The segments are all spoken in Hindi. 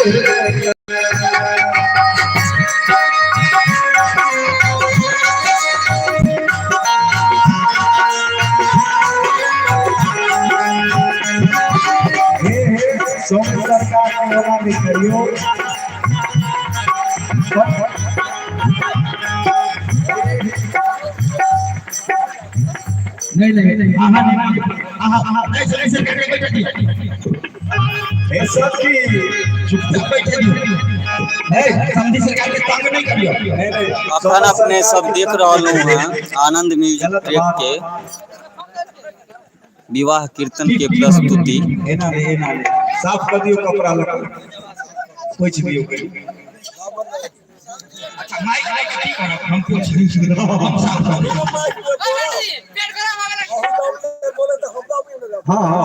करियो नहीं नहीं नहीं ऐसा की अखन अपने सब देख रहा हैं आनंद म्यूजिक ट्रैक के विवाह कीर्तन के प्रस्तुति। साफ कर दियो कपड़ा लगा कुछ भी हो गई। अच्छा माइक ठीक करो हम कुछ नहीं हम साफ कर दो। हां हां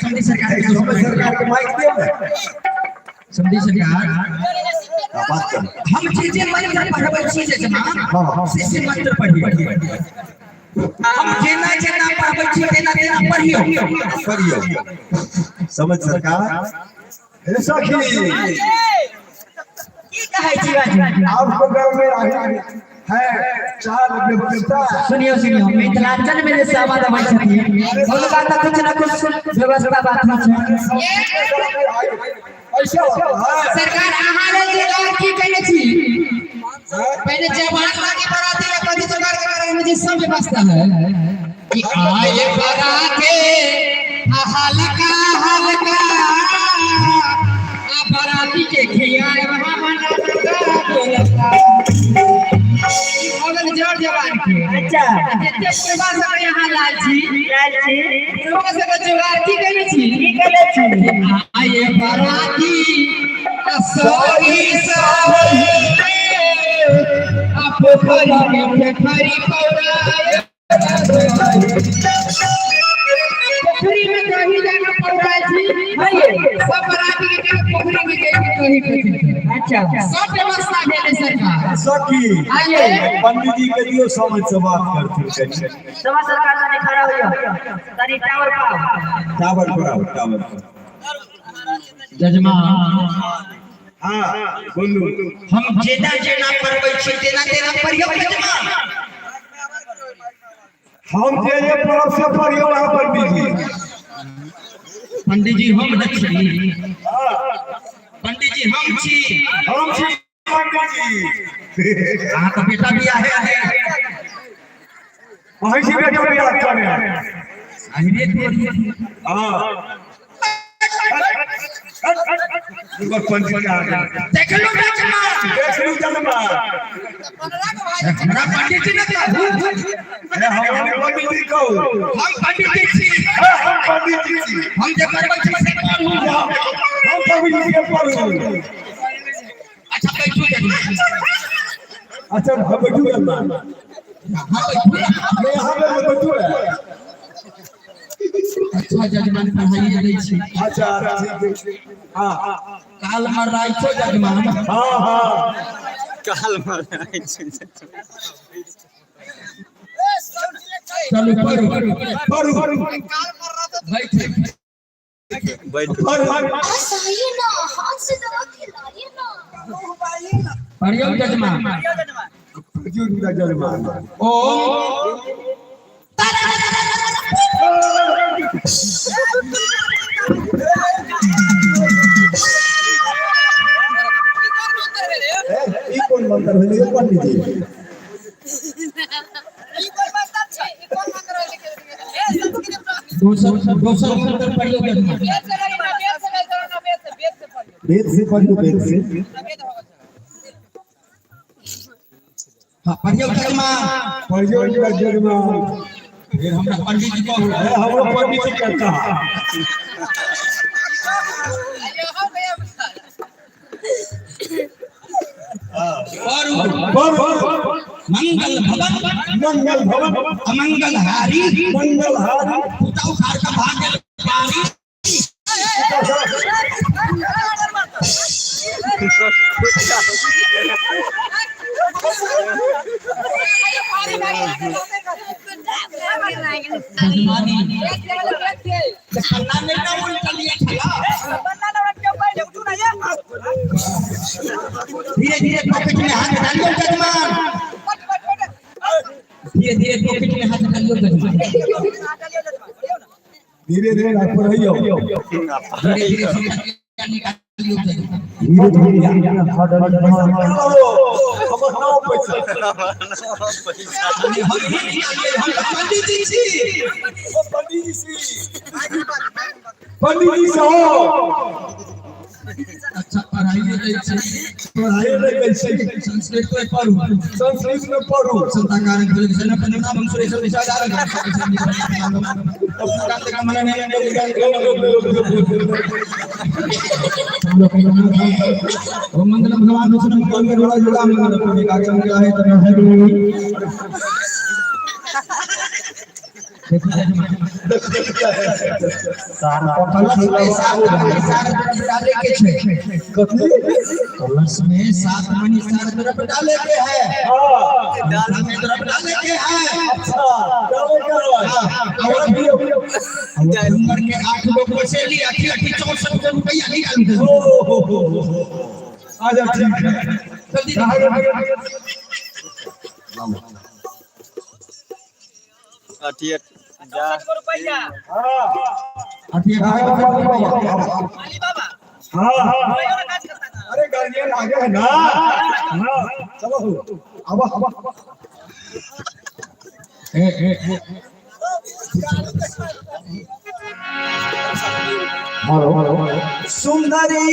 समझी सरकार के माइक दियो ना समझी सरकार बात कर हम चीजें मंत्र पढ़बै छी जे जमा हां से मंत्र पढ़िए हम जेना जेना पढ़बै छी तेना तेना पढ़ियो समझ सरकार ऐसा की कहै छी आपको गांव में है चार व्यवस्था सुनियो सुनियो मिथिलांचल में जैसे आवाज आबै छथिन हुनका त कुछ ना कुछ व्यवस्था बात है ऐसा सरकार अहाँ रे जोगाड़ की कहै छी पहले जवान लागे बराती ला कथि जोगाड़ के बारे में जे सब व्यवस्था है कि आए बराते हल्का हल्का बराती के खियाए वहां मना बोलता अगर जोर जवान के अच्छा जते सेवा सब यहां लालची लोग से जोगाड़ की कहै छी आए बराती सोई सोई पोखरी में पोखरी पौराए पोखरी में कहीं जाना पड़ता है जी सब बराती के पोखरी में कहीं अच्छा सब व्यवस्था देले सरकार सखी आइए पंडित जी के दियो समझ से बात करते समझ सरकार ने खड़ा होइयो तनी टावर पाओ टावर जजमान हां बोलू हम जेना जेना पढ़बै छी तेना तेना पढ़ियो जजमान हम जे पढ़ब से पढ़ियो पंडित जी हम छी पंडित जी हम छी पंडित जी हां तो बेटा भी है वही से बेटा भी अच्छा है अरे हां ऊपर पंडित का देख लो जजमान हमरा पंडित जी ने कहू हम पंडित जी को हम पंडित जी हम जे करबै छी से करू हम पंडित जी के पढ़ू अच्छा बैठो अच्छा हम बैठू जजमान हां बैठू अच्छा जजमान पढ़ाई करै छी अच्छा हां काल मराई छो जजमान हां हां काल मराई छो चलो पढ़ो काल मर रहा तो बैठ सही ना हाथ से दवा खिलाइए ना पढ़ियो जजमान ओ कौन मंत्र है ये पंडित जी ई कोई मंत्र छै ई कोन मंत्र है दोसर मंत्र पढ़ियो वेद से पढ़ियो वेद से हां पढ़ियो जजमान फिर हमरा पंडित जी को हमरो पंडित जी कहता मंगल भवन अमंगल हारी उठाओ खार का भाग्य पारी जजमानी धीरे धीरे पॉकेट में हाथ डालिए जजमान, धीरे धीरे पॉकेट में हाथ डालिए जजमान, धीरे धीरे हाथ पर रहियो, धीरे धीरे निकालिए जजमान, धीरे धीरे हाथ डालिए जजमान। हम नाव पैसा पंडित जी छी, पंडित जी से हो। अच्छा पढ़ाई में कैसे, पढ़ाई में कैसे, संस्कृत में पढ़ू, संस्कृत में पढ़ू, संताकार भजन पन्ना मंसूरे सब विचार का मन नहीं ओम मंगलम भगवान विष्णु मंगल जोड़ा जोड़ा मंगल पुण्य का चंद्र है तरह है डाले के छे कलश में 7 मणि सार तरफ डाले के है, डाले में तरफ डाले के है। अच्छा डाले के और उम्र के 8 लोग को से ली 64 रुपया निकाल दो। आजा ठीक है जल्दी अठियट जा रुपया हां अठी हां अरे गार्जियन आगे है ना। हां चलो अब ए हेलो सुंदरी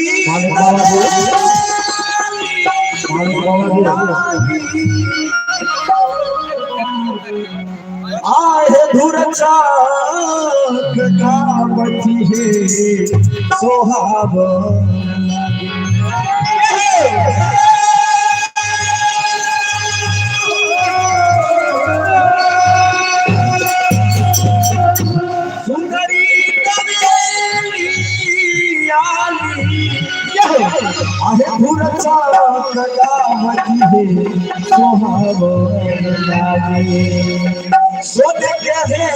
आए धुरचा कटावती है सोहावन सुंदरी आहे धुरचा कटावती है सोहावन लागे सो देखे है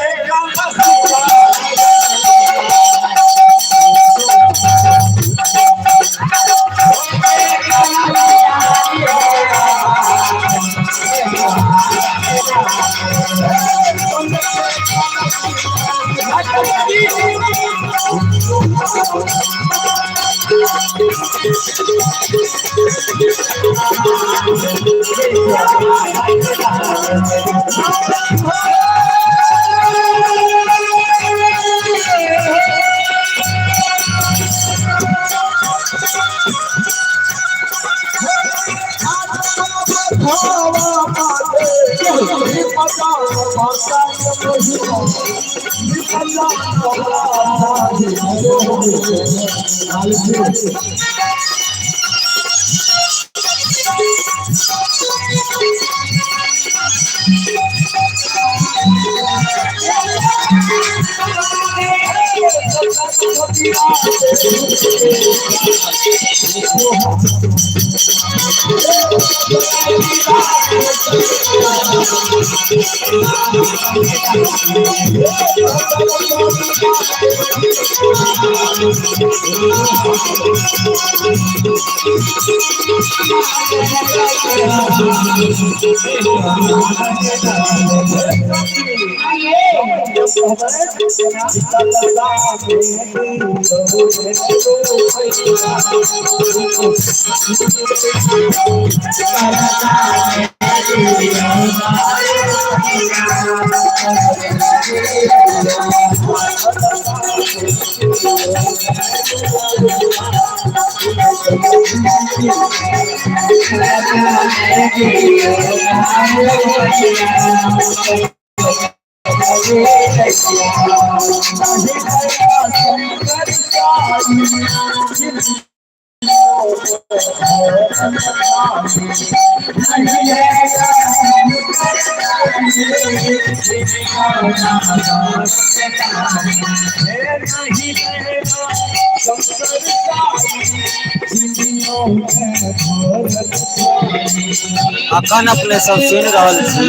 अखन अपने सब सुन रहल छी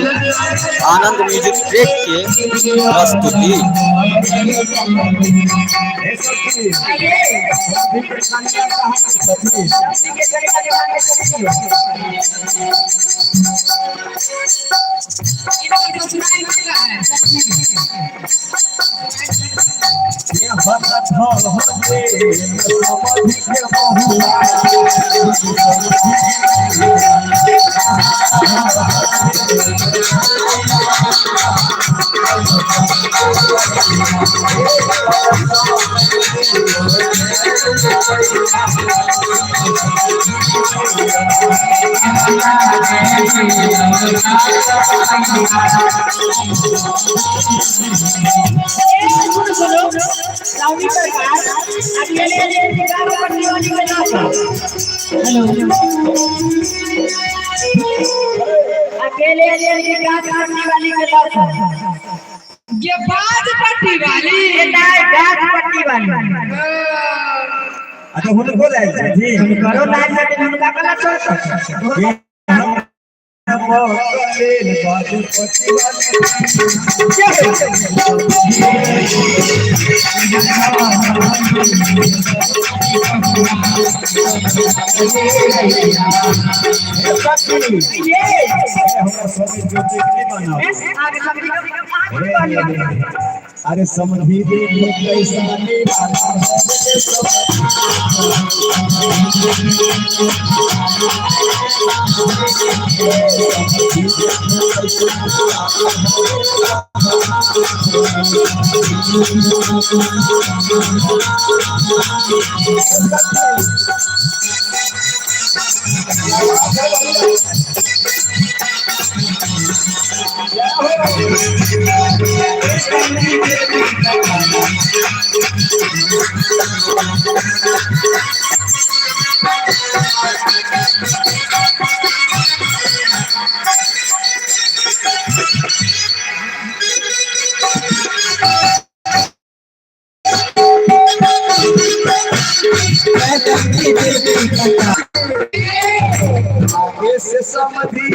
आनंद म्यूजिक ट्रैक के प्रस्तुति। अकेले वाली के बात ये बाज पट्टी वाली ये गाज पट्टी वाली अच्छा हुन को जाए जी करो नाच के उनका कला छोड़ अरे समझी से समझी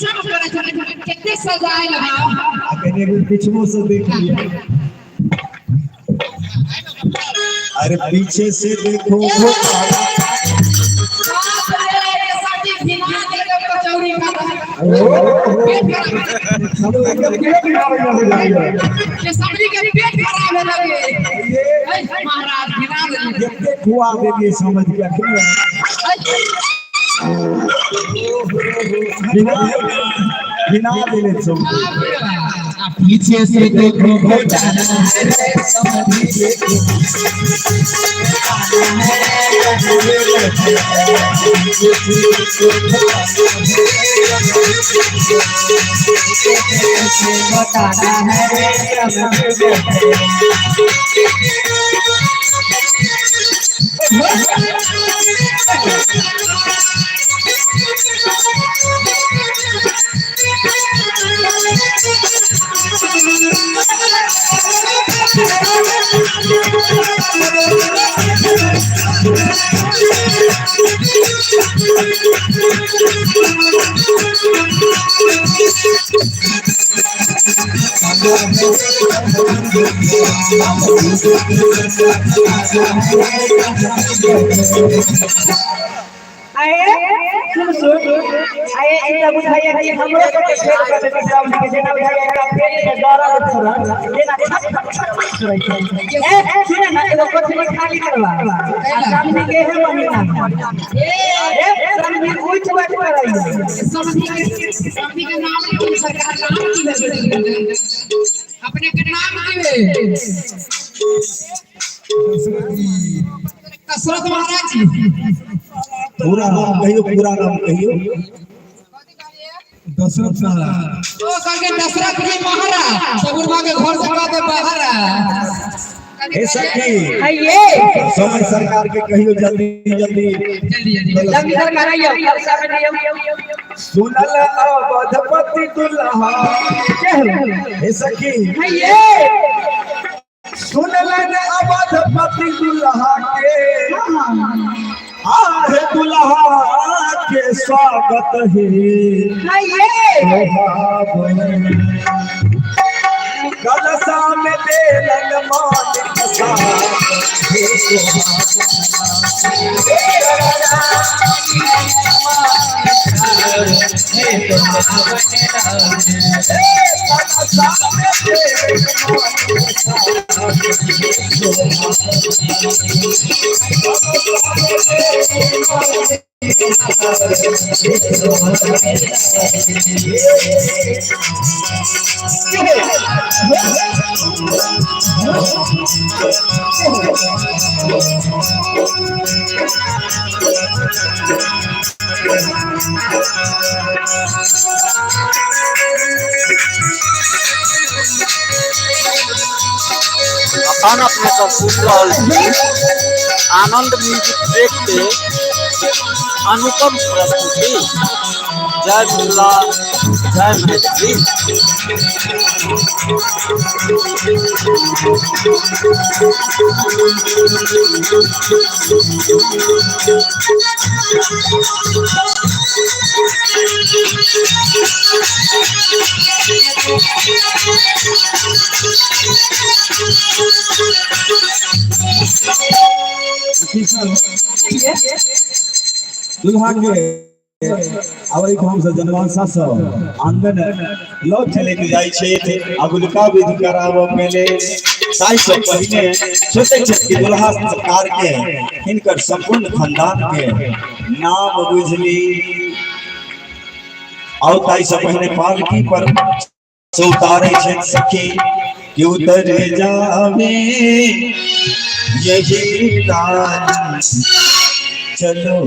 कितने सजाए लगा पिछमो से देखिए अरे पीछे से देखो समझ गया बिना देने पीछे से देखो अपने के नाम कसरत महाराज जी पूरा नाम कहियो पूरा नाम कहियो दशरथ महाराज तो कह के दशरथ जी महाराज सबुरवा के घर से बात बाहर हे सखी आइए समय सरकार के कहियो जल्दी जल्दी जल्दी सरकार आइए सुनल अवधपति दुल्हा हे सखी आइए सुनल अवधपति दुल्हा के आहे दुल्हा के स्वागत है आइए कलसा में देलन मालिक साथ हे अपन अपने सब सुन रहल छी आनंद म्यूजिक ट्रैक के अनुपम प्रस्तुति। जय मिथिला जय मैथिली। दुल्हा के आवई हम से जनवासा से आंगन लो चले के जाय छे अगुलका विधि करावो पहले ताई से पहले सोचे छे कि दुल्हा सरकार के इनकर संपूर्ण खानदान के नाम बुझली और ताई से पहले पालकी पर से उतारे छे सखी कि उतर जावे यही राज चलो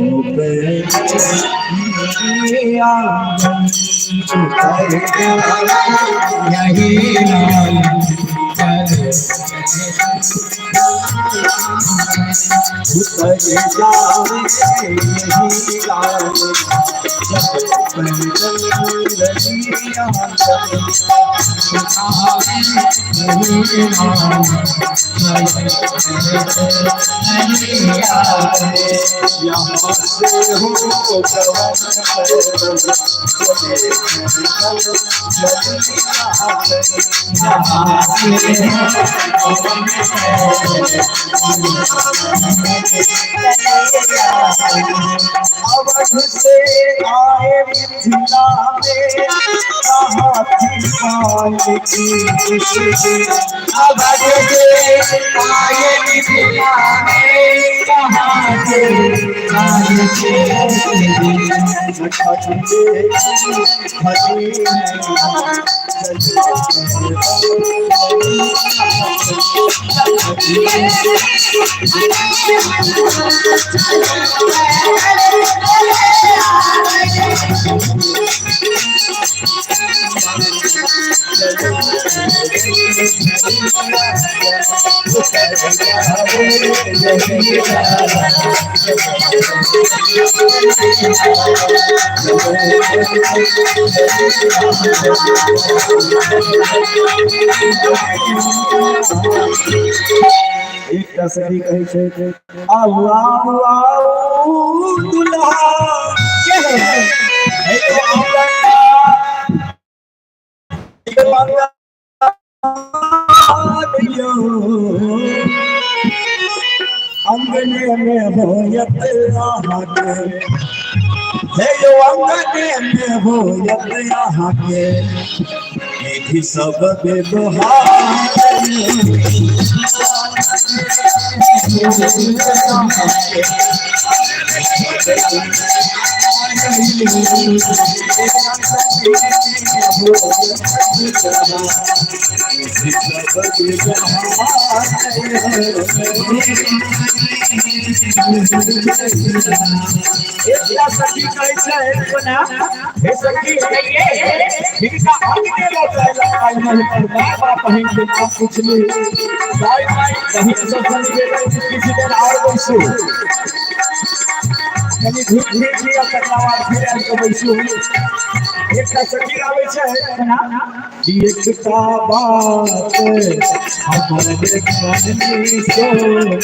अवध से आए मिथिला में कहाँ थी पालकी अवध से आए मिथिला में कहाँ थे एक सखी कहे छे आऊ आऊ आऊ दुल्हा के हे अंगने में होयत यहाँ के हे यो अंगने में होयत यहाँ के विधि सब व्यवहार एकटा सखी कहै छै कोना हे सखी कहिए इनका अपने लौटाइला आई नहीं पर बाबा बहन के नाम पूछली दाई माई बहन से संग गेलै किसी दिन और बैसू कनी धीरे धीरे तकरार फिर आके बैसू एकटा सखी आबै छै कोना एकटा बात हमर देखनी सोनी